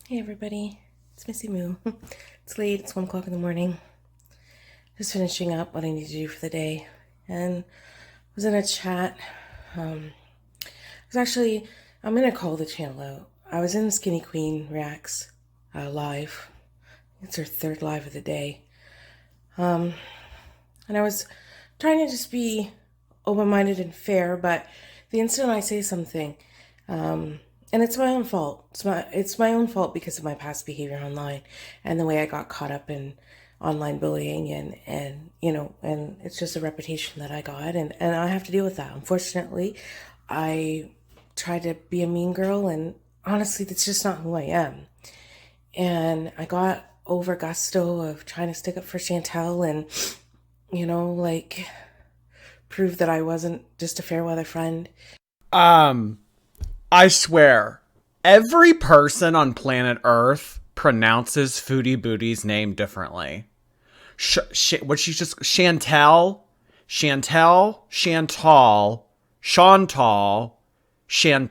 Hey everybody, it's Missy Moo. It's late, it's 1 o'clock in the morning. Just finishing up what I need to do for the day. And I was in a chat. I'm gonna call the channel out. I was in Skinny Queen Reacts live. It's her third live of the day. And I was trying to just be open-minded and fair, but the instant I say something, and it's my own fault. It's my own fault because of my past behavior online and the way I got caught up in online bullying and it's just a reputation that I got and I have to deal with that. Unfortunately, I tried to be a mean girl and honestly that's just not who I am. And I got over gusto of trying to stick up for Chantel and prove that I wasn't just a fair weather friend. I swear, every person on planet Earth pronounces Foodie Booty's name differently. What she's just Chantal, Chantal, Chantal, Chantal, Chantal,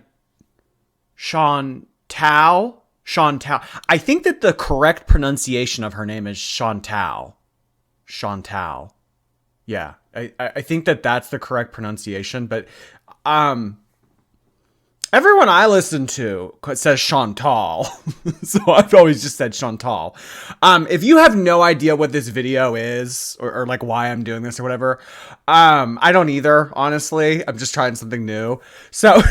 Chantal. I think that the correct pronunciation of her name is Chantal. Chantal. Yeah, I think that that's the correct pronunciation, but everyone I listen to says Chantal, so I've always just said Chantal. If you have no idea what this video is, or like why I'm doing this or whatever, I don't either, honestly. I'm just trying something new. So,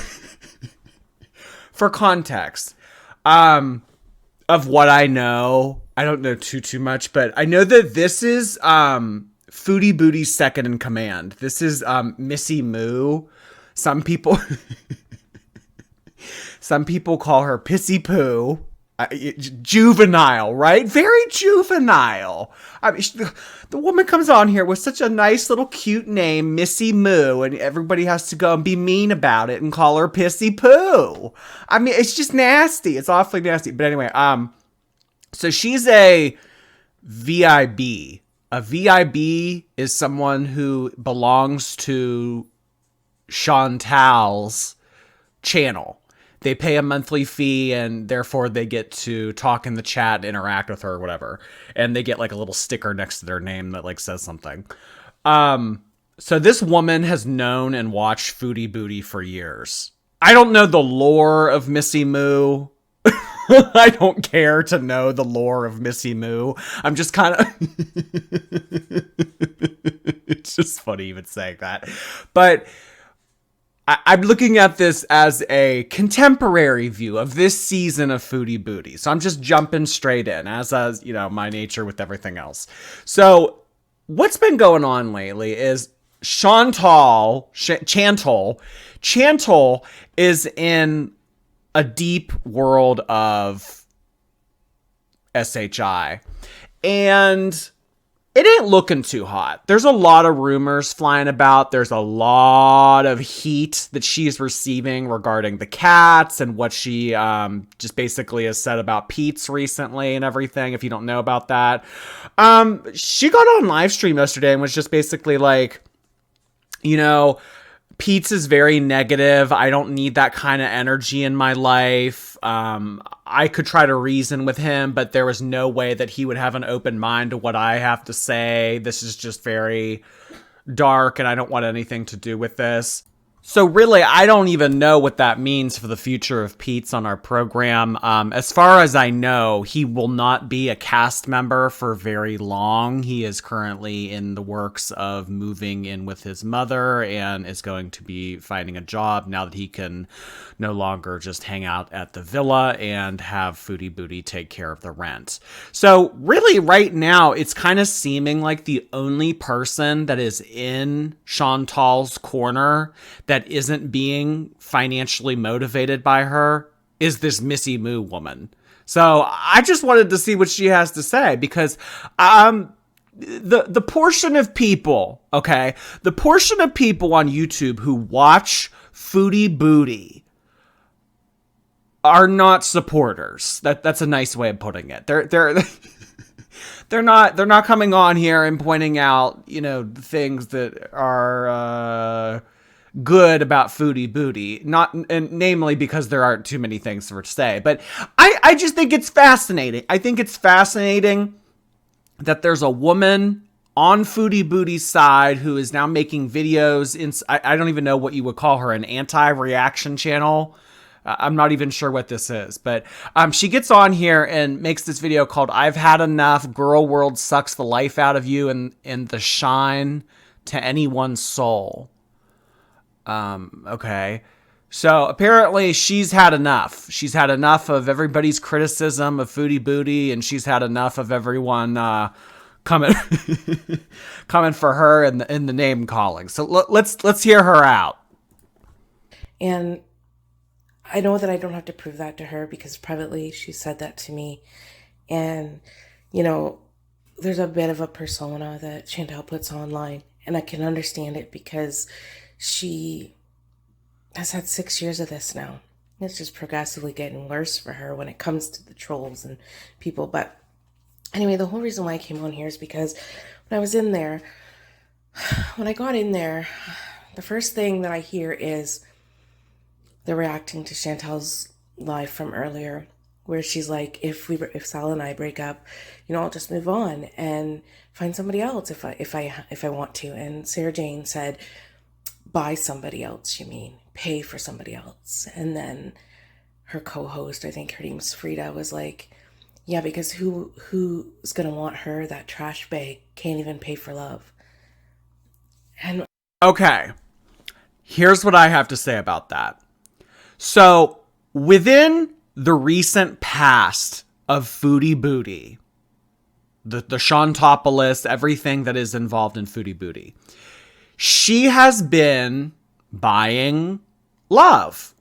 for context, of what I know, I don't know too much, but I know that this is Foodie Booty's second in command. This is Missy Moo. Some people... Some people call her Pissy Poo. Juvenile, right? Very juvenile. I mean, the woman comes on here with such a nice little cute name, Missy Moo, and everybody has to go and be mean about it and call her Pissy Poo. I mean, it's just nasty. It's awfully nasty. But anyway, so she's a VIB. A VIB is someone who belongs to Chantal's channel. They pay a monthly fee and therefore they get to talk in the chat, interact with her or whatever. And they get like a little sticker next to their name that like says something. So this woman has known and watched Foodie Booty for years. I don't know the lore of Missy Moo. I don't care to know the lore of Missy Moo. I'm just kind of... It's just funny even saying that. But... I'm looking at this as a contemporary view of this season of Foodie Booty. So I'm just jumping straight in, as my nature with everything else. So what's been going on lately is Chantal is in a deep world of SHI. And... it ain't looking too hot. There's a lot of rumors flying about. There's a lot of heat that she's receiving regarding the cats and what she just basically has said about Pete's recently and everything, if you don't know about that. She got on live stream yesterday and was just basically like, Pete's is very negative. I don't need that kind of energy in my life. I could try to reason with him, but there was no way that he would have an open mind to what I have to say. This is just very dark and I don't want anything to do with this. So really, I don't even know what that means for the future of Pete's on our program. As far as I know, he will not be a cast member for very long. He is currently in the works of moving in with his mother and is going to be finding a job now that he can no longer just hang out at the villa and have Foodie Booty take care of the rent. So really right now, it's kind of seeming like the only person that is in Chantal's corner that isn't being financially motivated by her is this Missy Moo woman. So I just wanted to see what she has to say because the portion of people, okay, the portion of people on YouTube who watch Foodie Booty are not supporters. That's a nice way of putting it. They're they're not coming on here and pointing out, things that are good about Foodie Booty, not and namely because there aren't too many things for to say. But I I just think it's fascinating. I think it's fascinating that there's a woman on Foodie Booty's side who is now making videos in, I don't even know what you would call her, an anti-reaction channel. I'm not even sure what this is, but she gets on here and makes this video called "I've Had Enough. Gorlworld sucks the life out of you and the shine to anyone's soul." Okay. So apparently she's had enough. She's had enough of everybody's criticism of Foodie Booty, and she's had enough of everyone coming coming for her in the name calling. So let's hear her out. And I know that I don't have to prove that to her because privately she said that to me. And, you know, there's a bit of a persona that Chantal puts online, and I can understand it because she has had 6 years of this now. It's just progressively getting worse for her when it comes to the trolls and people. But anyway, the whole reason why I came on here is because when I was in there, when I got in there, the first thing that I hear is they're reacting to Chantal's live from earlier, where she's like, if Sal and I break up, I'll just move on and find somebody else if I want to. And Sarah Jane said, buy somebody else, you mean pay for somebody else. And then her co-host, I think her name's Frida, was like, yeah, because who's gonna want her? That trash bag can't even pay for love. And okay, here's what I have to say about that. So within the recent past of Foodie Booty, the Shantopoulos, everything that is involved in Foodie Booty, she has been buying love.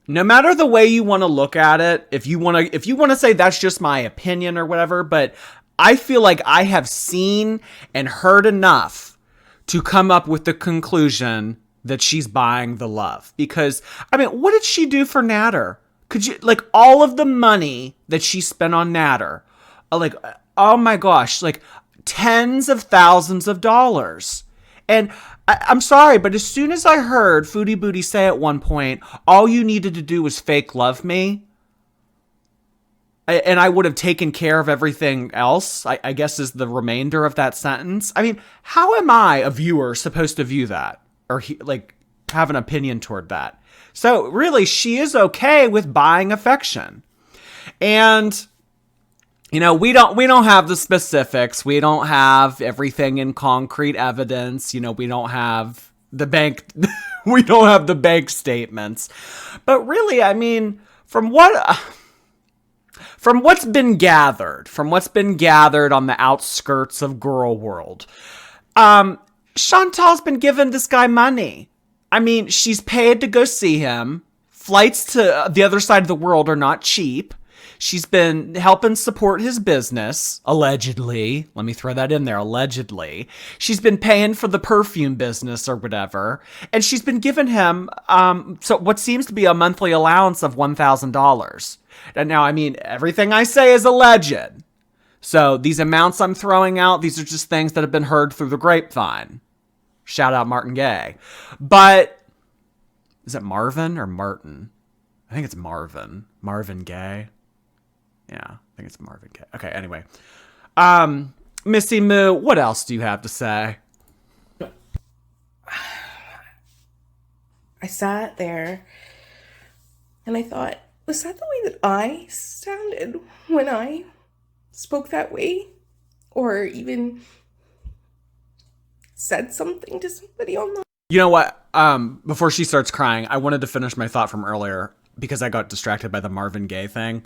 No matter the way you want to look at it, if you want to say that's just my opinion or whatever, but I feel like I have seen and heard enough to come up with the conclusion that she's buying the love. Because, what did she do for Natter? Could you, all of the money that she spent on Natter, oh my gosh, tens of thousands of dollars. And I'm sorry, but as soon as I heard Foodie Booty say at one point, all you needed to do was fake love me, and I would have taken care of everything else, I guess is the remainder of that sentence. How am I, a viewer, supposed to view that? Or have an opinion toward that? So really, she is okay with buying affection. And we don't have the specifics. We don't have everything in concrete evidence. We don't have the bank. We don't have the bank statements. But really, from what's been gathered on the outskirts of Gorlworld, Chantal's been giving this guy money. She's paid to go see him. Flights to the other side of the world are not cheap. She's been helping support his business, allegedly. Let me throw that in there, allegedly. She's been paying for the perfume business or whatever. And she's been giving him what seems to be a monthly allowance of $1,000. And now, everything I say is alleged. So these amounts I'm throwing out, these are just things that have been heard through the grapevine. Shout out Martin Gaye. But is it Marvin or Martin? I think it's Marvin. Marvin Gaye. Yeah, I think it's Marvin Gaye. Okay, anyway. Missy Moo, what else do you have to say? I sat there and I thought, was that the way that I sounded when I spoke that way? Or even said something to somebody on the... You know what? Before she starts crying, I wanted to finish my thought from earlier because I got distracted by the Marvin Gaye thing.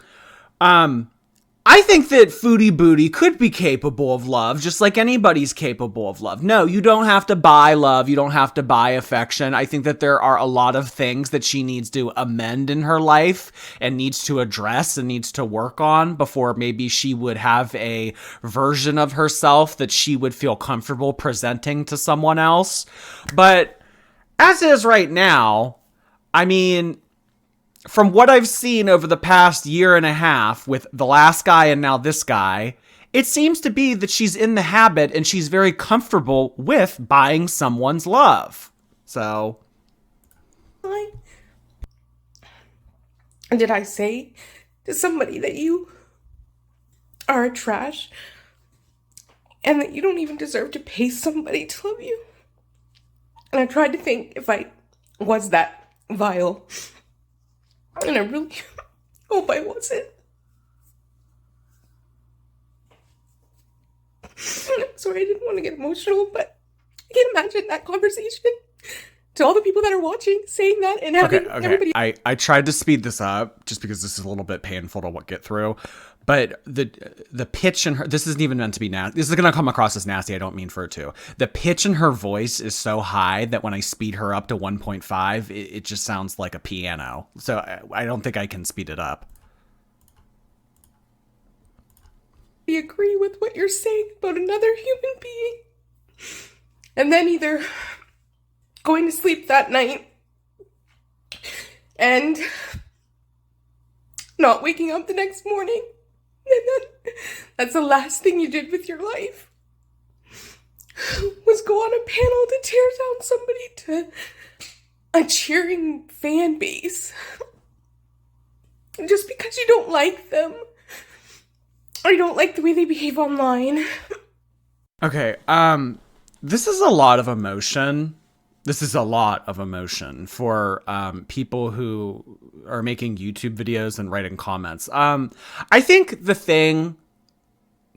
I think that Foodie Booty could be capable of love, just like anybody's capable of love. No, you don't have to buy love. You don't have to buy affection. I think that there are a lot of things that she needs to amend in her life and needs to address and needs to work on before maybe she would have a version of herself that she would feel comfortable presenting to someone else. But as is right now, from what I've seen over the past year and a half with the last guy and now this guy, it seems to be that she's in the habit and she's very comfortable with buying someone's love. So. Did I say to somebody that you are trash and that you don't even deserve to pay somebody to love you. And I tried to think if I was that vile. And I really hope I wasn't. I'm sorry, I didn't want to get emotional, but I can't imagine that conversation. To all the people that are watching, saying that and having everybody... I tried to speed this up just because this is a little bit painful to get through. But the pitch in her... This isn't even meant to be nasty. This is going to come across as nasty. I don't mean for it to. The pitch in her voice is so high that when I speed her up to 1.5, it just sounds like a piano. So I don't think I can speed it up. I agree with what you're saying about another human being. And then either going to sleep that night and not waking up the next morning. And then that's the last thing you did with your life. Was go on a panel to tear down somebody to a cheering fan base. Just because you don't like them. Or you don't like the way they behave online. Okay, this is a lot of emotion. This is a lot of emotion for people who are making YouTube videos and writing comments. I think the thing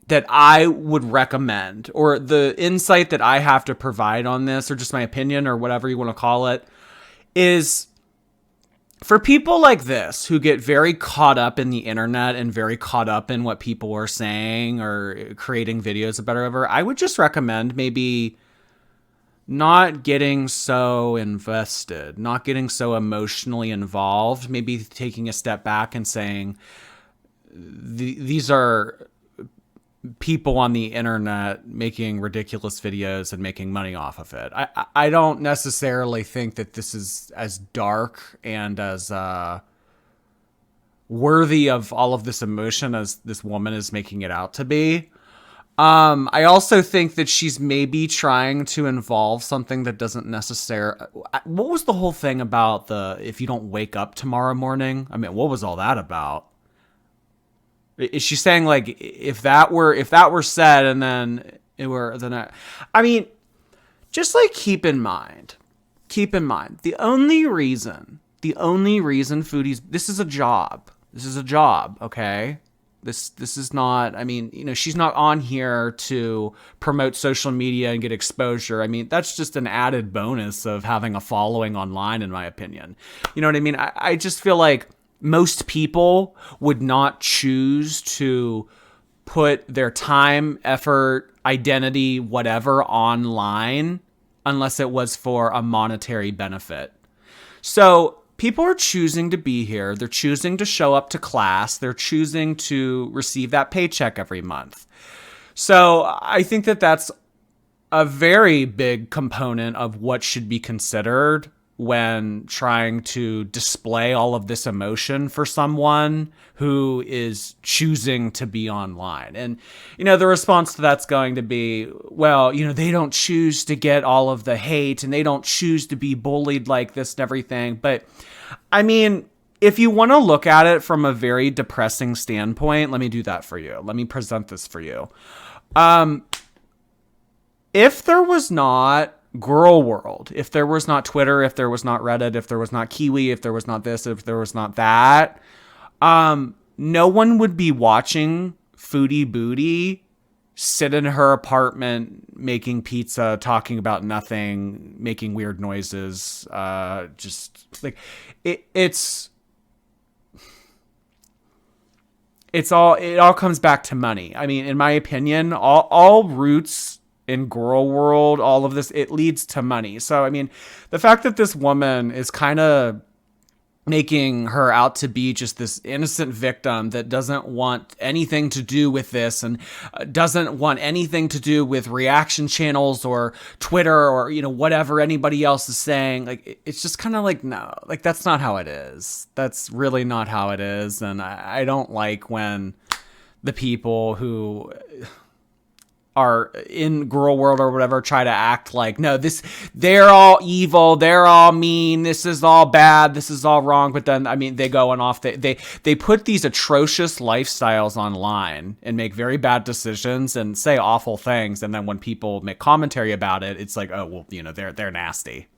that I would recommend, or the insight that I have to provide on this, or just my opinion, or whatever you want to call it, is for people like this who get very caught up in the internet and very caught up in what people are saying or creating videos about or whatever, I would just recommend maybe not getting so invested, not getting so emotionally involved, maybe taking a step back and saying, these are people on the internet making ridiculous videos and making money off of it. I don't necessarily think that this is as dark and as worthy of all of this emotion as this woman is making it out to be. I also think that she's maybe trying to involve something that doesn't necessarily... What was the whole thing about if you don't wake up tomorrow morning? I mean, what was all that about? Is she saying, like, if that were said and then it were... I mean, just, like, keep in mind, the only reason Foodie's... This is a job, okay? This is not, I mean, you know, she's not on here to promote social media and get exposure. I mean, that's just an added bonus of having a following online, in my opinion. You know what I mean? I just feel like most people would not choose to put their time, effort, identity, whatever online unless it was for a monetary benefit. So people are choosing to be here. They're choosing to show up to class. They're choosing to receive that paycheck every month. So I think that that's a very big component of what should be considered when trying to display all of this emotion for someone who is choosing to be online. And, you know, the response to that's going to be, well, you know, they don't choose to get all of the hate and they don't choose to be bullied like this and everything. But I mean, if you want to look at it from a very depressing standpoint, let me do that for you. Let me present this for you. If there was not Gorlworld, if there was not Twitter, if there was not Reddit, if there was not Kiwi, if there was not this, if there was not that, no one would be watching Foodie Booty sit in her apartment making pizza, talking about nothing, making weird noises, just like it all comes back to money. I mean, in my opinion, all roots in Gorlworld, all of this, it leads to money. So, I mean, the fact that this woman is kind of making her out to be just this innocent victim that doesn't want anything to do with this and doesn't want anything to do with reaction channels or Twitter or, you know, whatever anybody else is saying, like, it's just kind of like, no, like, that's not how it is. That's really not how it is. And I don't like when the people who... are in Gorlworld or whatever try to act like, no, they're all evil, they're all mean, this is all bad, this is all wrong. But then, I mean, they go off, they put these atrocious lifestyles online and make very bad decisions and say awful things. And then when people make commentary about it, it's like, oh, well, they're nasty.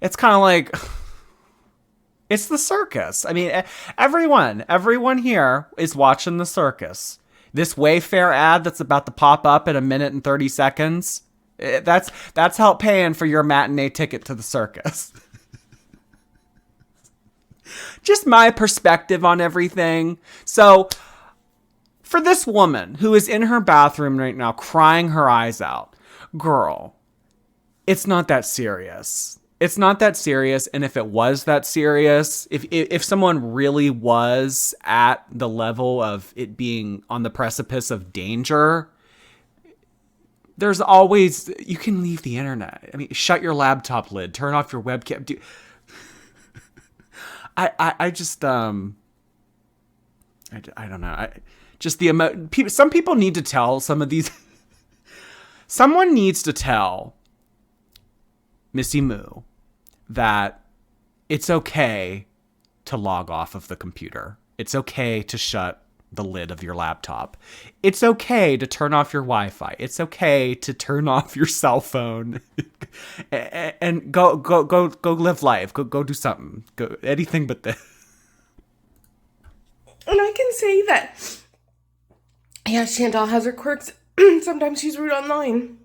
It's kind of like, it's the circus. I mean, everyone here is watching the circus. This Wayfair ad that's about to pop up in 1 minute and 30 seconds, that's help paying for your matinee ticket to the circus. Just my perspective on everything. So, for this woman who is in her bathroom right now crying her eyes out, girl, it's not that serious. It's not that serious, and if it was that serious, if someone really was at the level of it being on the precipice of danger, there's always, you can leave the internet. I mean, shut your laptop lid, turn off your webcam. I just, I don't know. Some people need to tell some of these, someone needs to tell Missy Moo that it's okay to log off of the computer. It's okay to shut the lid of your laptop. It's okay to turn off your Wi-Fi. It's okay to turn off your cell phone and go live life. Go do something. Go anything but this. And I can say that, yeah, Chantal has her quirks. Sometimes she's rude online.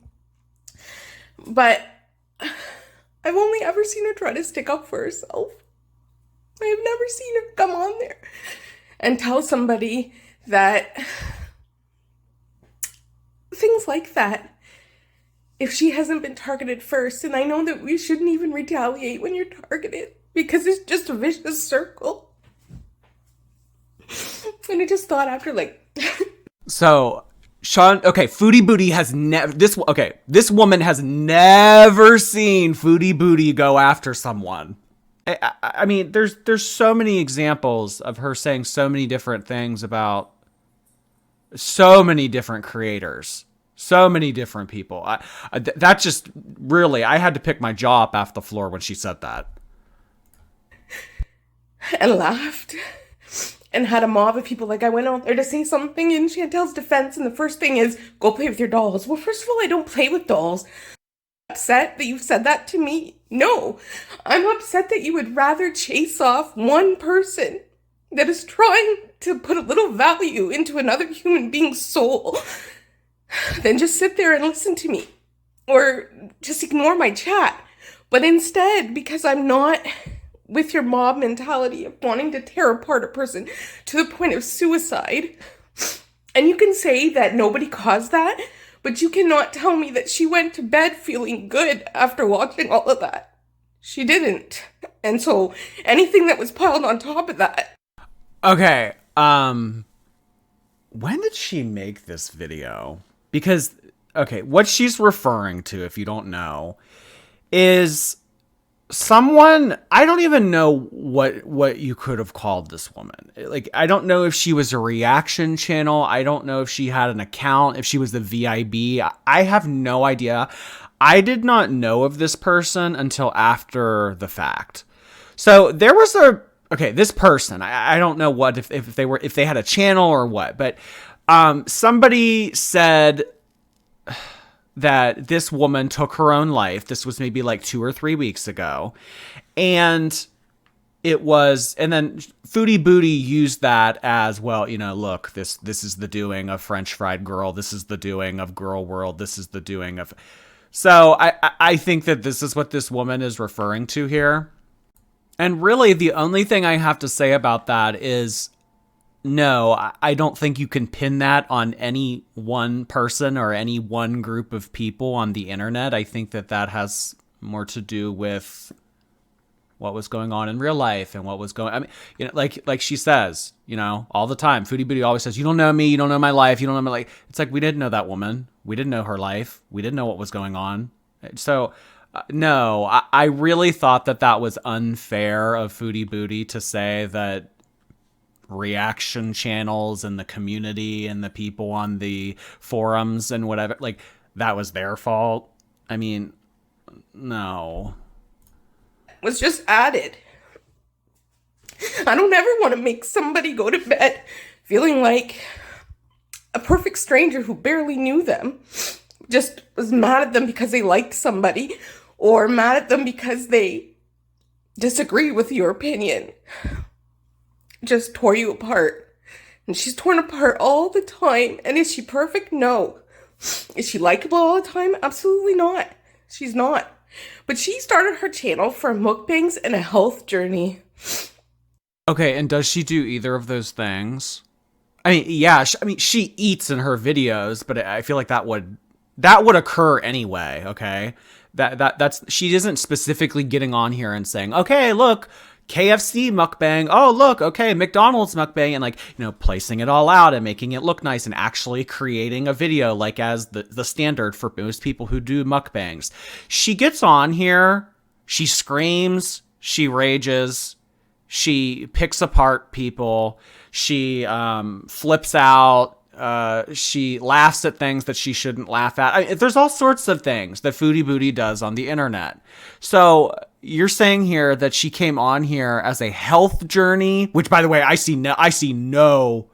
But I've only ever seen her try to stick up for herself. I have never seen her come on there and tell somebody that things like that, if she hasn't been targeted first. And I know that we shouldn't even retaliate when you're targeted because it's just a vicious circle. And I just thought after So Sean, okay, Foodie Booty has never, this woman has never seen Foodie Booty go after someone. I mean, there's so many examples of her saying so many different things about so many different creators, so many different people. That just really, I had to pick my jaw up off the floor when she said that. And laughed. And had a mob of people. I went out there to say something in Chantel's defense, and the first thing is, go play with your dolls. Well, first of all, I don't play with dolls. I'm upset that you said that to me. No, I'm upset that you would rather chase off one person that is trying to put a little value into another human being's soul than just sit there and listen to me. Or just ignore my chat. But instead, because I'm not with your mob mentality of wanting to tear apart a person to the point of suicide. And you can say that nobody caused that, but you cannot tell me that she went to bed feeling good after watching all of that. She didn't. And so anything that was piled on top of that. Okay, when did she make this video? Because, okay, what she's referring to, if you don't know, is someone, I don't even know what you could have called this woman. Like, I don't know if she was a reaction channel. I don't know if she had an account, if she was the VIB. I have no idea. I did not know of this person until after the fact. So there was this person, I don't know what, if they had a channel or what, but somebody said that this woman took her own life. This was maybe 2 or 3 weeks ago. And then Foodie Booty used that as, well, look, this is the doing of French Fried Girl. This is the doing of Gorlworld. This is the doing of... So I think that this is what this woman is referring to here. And really, the only thing I have to say about that is, no, I don't think you can pin that on any one person or any one group of people on the internet. I think that has more to do with what was going on in real life and what was going... I mean, like she says, all the time, Foodie Booty always says, you don't know me, you don't know my life, you don't know my life. It's like, we didn't know that woman. We didn't know her life. We didn't know what was going on. So... no, I really thought that was unfair of Foodie Booty to say that reaction channels and the community and the people on the forums and whatever, like, that was their fault. I mean, no. Was just added. I don't ever want to make somebody go to bed feeling like a perfect stranger who barely knew them just was mad at them because they liked somebody, or mad at them because they disagree with your opinion. Just tore you apart. And she's torn apart all the time. And is she perfect? No. Is she likable all the time? Absolutely not. She's not. But she started her channel for mukbangs and a health journey. Okay, and does she do either of those things? I mean, yeah, she eats in her videos, but I feel like that would occur anyway, okay? That's she isn't specifically getting on here and saying, "Okay, look, KFC mukbang. Oh, look, okay, McDonald's mukbang," and, like, you know, placing it all out and making it look nice and actually creating a video like as the standard for most people who do mukbangs. She gets on here, she screams, she rages, she picks apart people, she flips out, she laughs at things that she shouldn't laugh at. I mean, there's all sorts of things that Foodie Booty does on the internet. So you're saying here that she came on here as a health journey, which, by the way, I see no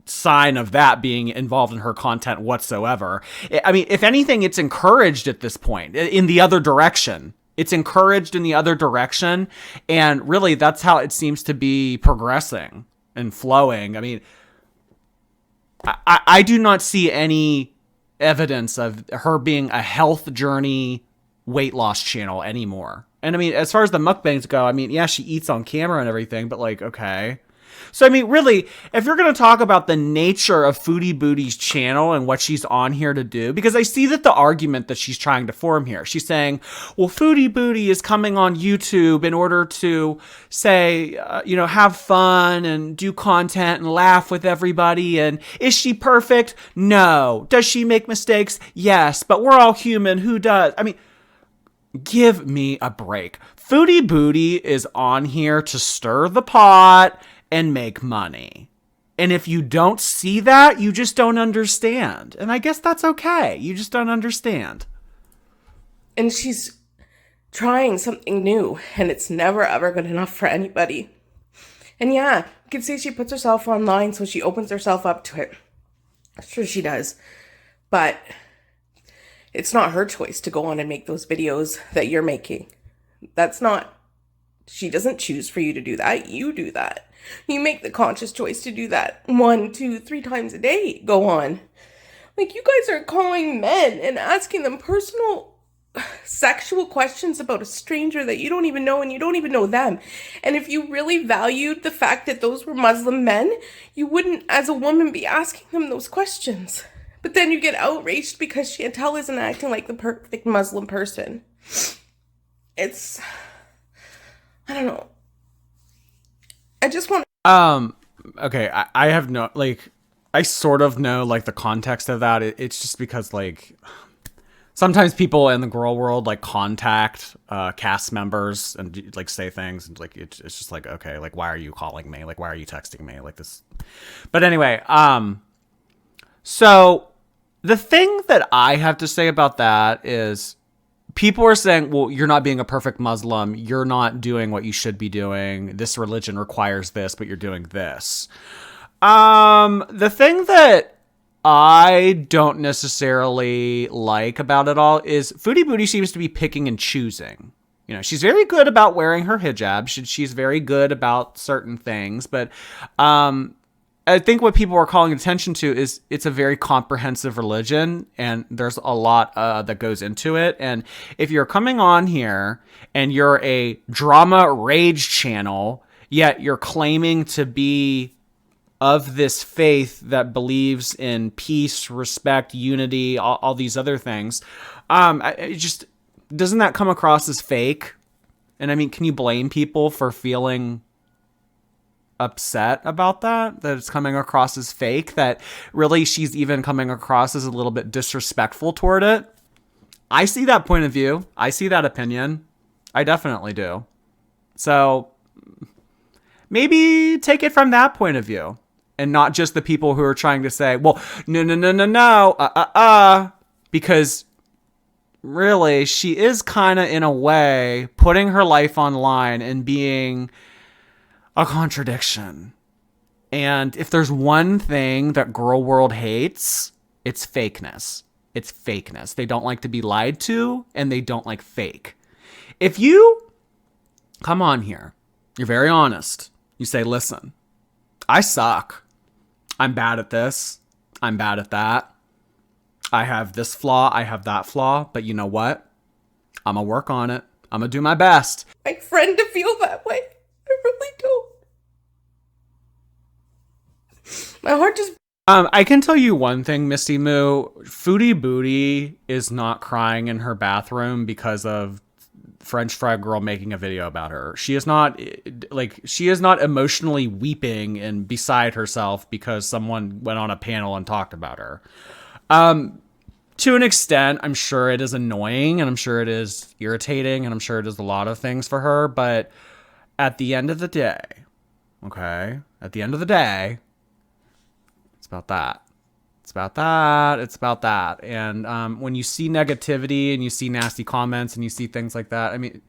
sign of that being involved in her content whatsoever. I mean, if anything, it's encouraged at this point in the other direction. It's encouraged in the other direction. And really, that's how it seems to be progressing and flowing. I mean, I do not see any evidence of her being a health journey weight loss channel anymore. And I mean, as far as the mukbangs go, I mean, yeah, she eats on camera and everything, but, like, okay. So, I mean, really, if you're going to talk about the nature of Foodie Booty's channel and what she's on here to do, because I see that the argument that she's trying to form here, she's saying, well, Foodie Booty is coming on YouTube in order to say, have fun and do content and laugh with everybody. And is she perfect? No. Does she make mistakes? Yes. But we're all human. Who does? I mean, give me a break. Foodie Booty is on here to stir the pot and make money. And if you don't see that, you just don't understand. And I guess that's okay. You just don't understand. And she's trying something new, and it's never ever good enough for anybody. And yeah, you can say she puts herself online, so she opens herself up to it. Sure she does. But it's not her choice to go on and make those videos that you're making. She doesn't choose for you to do that. You do that. You make the conscious choice to do that 1, 2, 3 times a day. Go on. Like, you guys are calling men and asking them personal sexual questions about a stranger that you don't even know, and you don't even know them. And if you really valued the fact that those were Muslim men, you wouldn't, as a woman, be asking them those questions. But then you get outraged because Chantal isn't acting like the perfect Muslim person. I don't know. I just want okay, I have no, like, I sort of know, like, the context of that. It's just because, like, sometimes people in the Gorlworld, like, contact cast members and, like, say things, and, like, it's just like, okay, like, why are you calling me? Like, why are you texting me? Like, this. But anyway, so the thing that I have to say about that is, people are saying, well, you're not being a perfect Muslim. You're not doing what you should be doing. This religion requires this, but you're doing this. The thing that I don't necessarily like about it all is Foodie Booty seems to be picking and choosing. You know, she's very good about wearing her hijab. She's very good about certain things, but I think what people are calling attention to is it's a very comprehensive religion, and there's a lot that goes into it. And if you're coming on here and you're a drama rage channel, yet you're claiming to be of this faith that believes in peace, respect, unity, all these other things, it just doesn't that come across as fake? And I mean, can you blame people for feeling upset about that it's coming across as fake, that really she's even coming across as a little bit disrespectful toward it? I see that point of view. I see that opinion. I definitely do. So maybe take it from that point of view and not just the people who are trying to say, well, no, because really she is kind of in a way putting her life online and being a contradiction. And if there's one thing that Gorlworld hates, it's fakeness. It's fakeness. They don't like to be lied to, and they don't like fake. If you come on here, you're very honest. You say, listen, I suck. I'm bad at this. I'm bad at that. I have this flaw. I have that flaw. But you know what? I'm going to work on it. I'm going to do my best. My friend to feel that way. I really don't. My heart just... I can tell you one thing, Misty Moo. Foodie Booty is not crying in her bathroom because of French fry girl making a video about her. She is not emotionally weeping and beside herself because someone went on a panel and talked about her. To an extent, I'm sure it is annoying and I'm sure it is irritating and I'm sure it is a lot of things for her. But at the end of the day, okay, it's about that. It's about that. It's about that. And when you see negativity and you see nasty comments and you see things like that, I mean,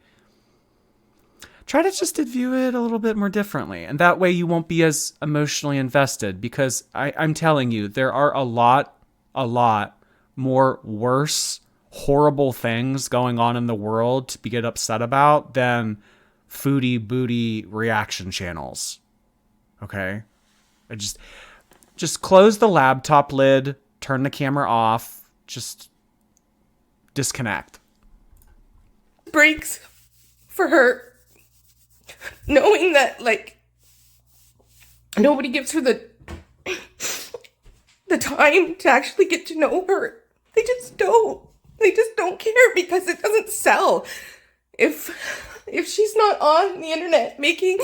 try to just view it a little bit more differently. And that way you won't be as emotionally invested, because I'm telling you, there are a lot more worse, horrible things going on in the world to get upset about than Foodie Booty reaction channels. Okay? Just close the laptop lid, turn the camera off, just disconnect. Breaks for her, knowing that, like, nobody gives her the time to actually get to know her. They just don't. They just don't care because it doesn't sell. If she's not on the internet making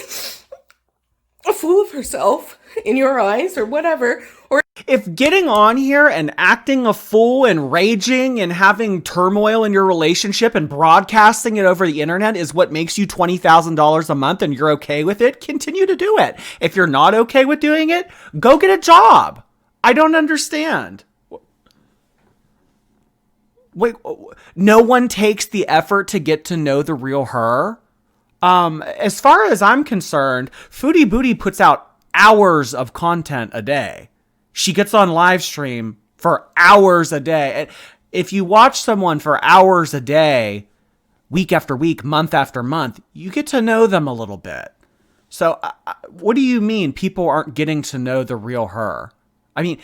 a fool of herself in your eyes or whatever, or if getting on here and acting a fool and raging and having turmoil in your relationship and broadcasting it over the internet is what makes you $20,000 a month and you're okay with it, continue to do it. If you're not okay with doing it, go get a job. I don't understand. Wait, no one takes the effort to get to know the real her? As far as I'm concerned, Foodie Booty puts out hours of content a day. She gets on live stream for hours a day. And if you watch someone for hours a day, week after week, month after month, you get to know them a little bit. So what do you mean people aren't getting to know the real her? I mean,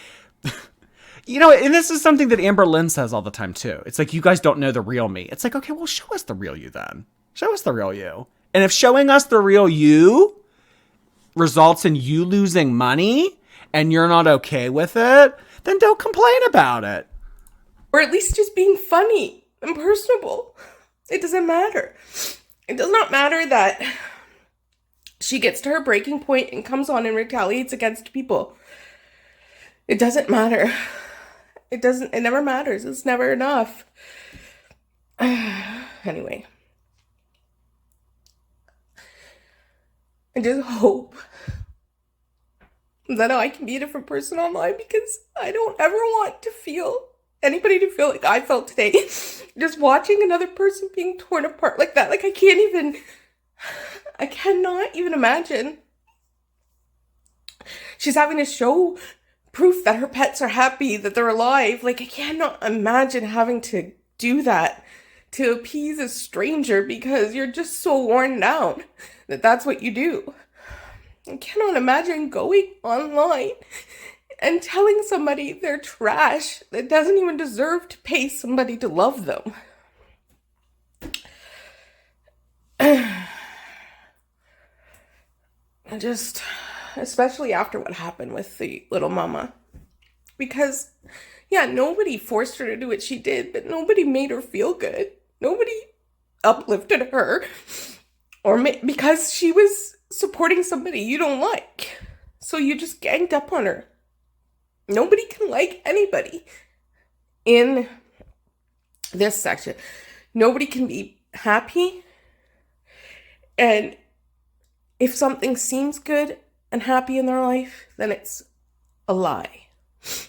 you know, and this is something that Amber Lynn says all the time too. It's like, you guys don't know the real me. It's like, okay, well, show us the real you then. Show us the real you. And if showing us the real you results in you losing money and you're not okay with it, then don't complain about it. or at least just being funny and personable. It doesn't matter. It does not matter that she gets to her breaking point and comes on and retaliates against people. It doesn't matter. It never matters. It's never enough. Anyway. I just hope that I can be a different person online, because I don't ever want anybody to feel like I felt today. Just watching another person being torn apart like that. Like, I cannot even imagine. She's having to show proof that her pets are happy, that they're alive. Like, I cannot imagine having to do that to appease a stranger because you're just so worn down that that's what you do. I cannot imagine going online and telling somebody they're trash that doesn't even deserve to pay somebody to love them. Just, especially after what happened with the little mama. Because, yeah, nobody forced her to do what she did, but nobody made her feel good. Nobody uplifted her, because she was supporting somebody you don't like. So you just ganged up on her. Nobody can like anybody in this section. Nobody can be happy and if something seems good and happy in their life, then it's a lie.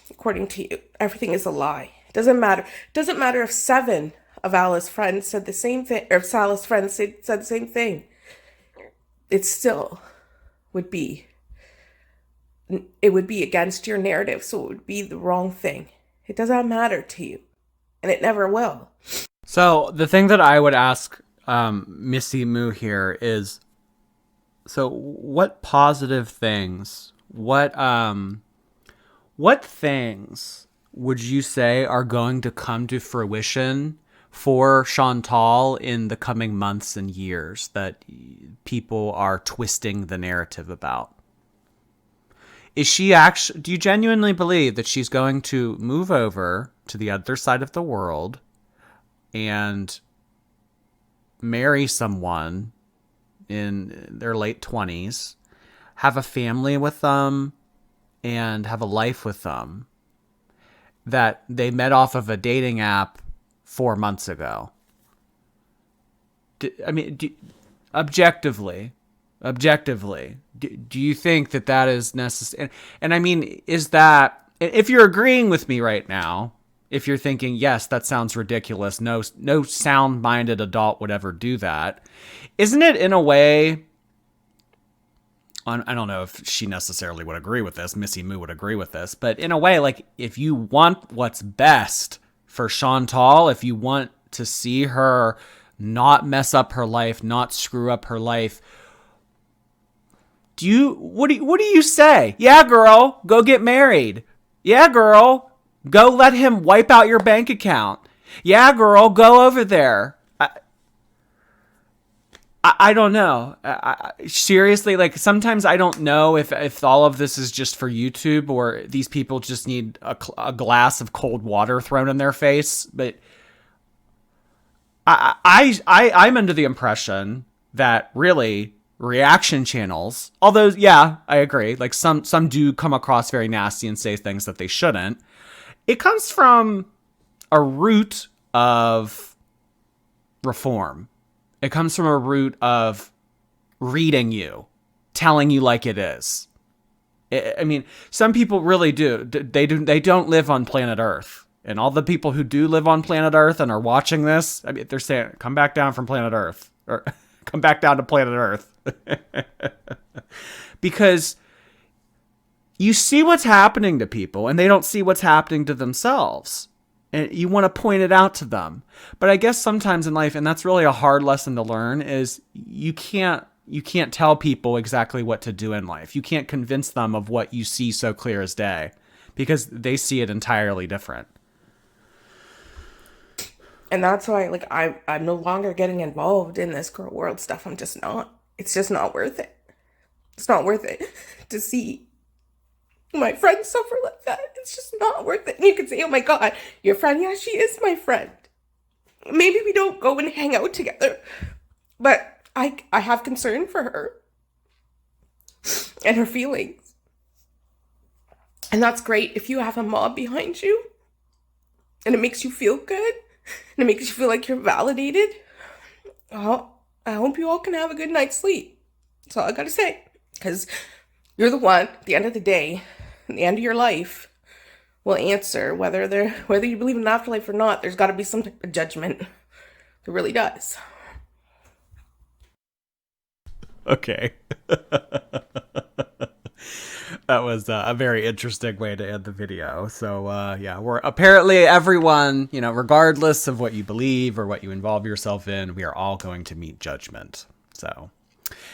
According to you, everything is a lie. It doesn't matter. It doesn't matter if 7 of Alice's friends said the same thing, or if Salah's friends said the same thing. It still would be, against your narrative, so it would be the wrong thing. It doesn't matter to you, and it never will. So the thing that I would ask Missy Moo here is, so what positive things, what things would you say are going to come to fruition for Chantal in the coming months and years that people are twisting the narrative about? Is she actually, do you genuinely believe that she's going to move over to the other side of the world and marry someone in their late 20s, have a family with them, and have a life with them that they met off of a dating app 4 months ago? Objectively, do you think that is necessary? And I mean, is that, if you're agreeing with me right now, if you're thinking, yes, that sounds ridiculous, no sound-minded adult would ever do that, isn't it in a way, I don't know if she necessarily would agree with this, Missy Moo would agree with this, but in a way, like, if you want what's best for Chantal, if you want to see her not mess up her life, not screw up her life, what do you say? Yeah, girl, go get married. Yeah, girl, go let him wipe out your bank account. Yeah, girl, go over there. I don't know. Seriously, like, sometimes I don't know if all of this is just for YouTube or these people just need a glass of cold water thrown in their face. But I'm under the impression that really reaction channels, although, yeah, I agree, like some do come across very nasty and say things that they shouldn't. It comes from a root of reform. It comes from a root of reading you, telling you like it is. I mean, some people really do. They don't live on planet Earth. And all the people who do live on planet Earth and are watching this, I mean, they're saying, come back down from planet Earth. Or come back down to planet Earth. Because you see what's happening to people and they don't see what's happening to themselves. And you want to point it out to them. But I guess sometimes in life, and that's really a hard lesson to learn, is you can't tell people exactly what to do in life. You can't convince them of what you see so clear as day, because they see it entirely different. And that's why, like, I'm no longer getting involved in this Gorlworld stuff. I'm just not. It's just not worth it. It's not worth it to see my friend suffer like that. It's just not worth it. And you could say, oh my God, your friend, yeah, she is my friend. Maybe we don't go and hang out together, but I have concern for her and her feelings. And that's great if you have a mob behind you and it makes you feel good and it makes you feel like you're validated. Oh, I hope you all can have a good night's sleep. That's all I gotta say. Because you're the one, at the end of the day, at the end of your life, will answer whether you believe in an afterlife or not. There's got to be some type of judgment. There really does. Okay. That was a very interesting way to end the video. So, yeah, we're apparently everyone, regardless of what you believe or what you involve yourself in, we are all going to meet judgment. So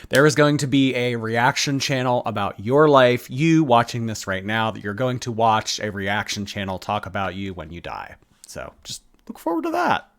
there is going to be a reaction channel about your life, you watching this right now, that you're going to watch a reaction channel talk about you when you die. So just look forward to that.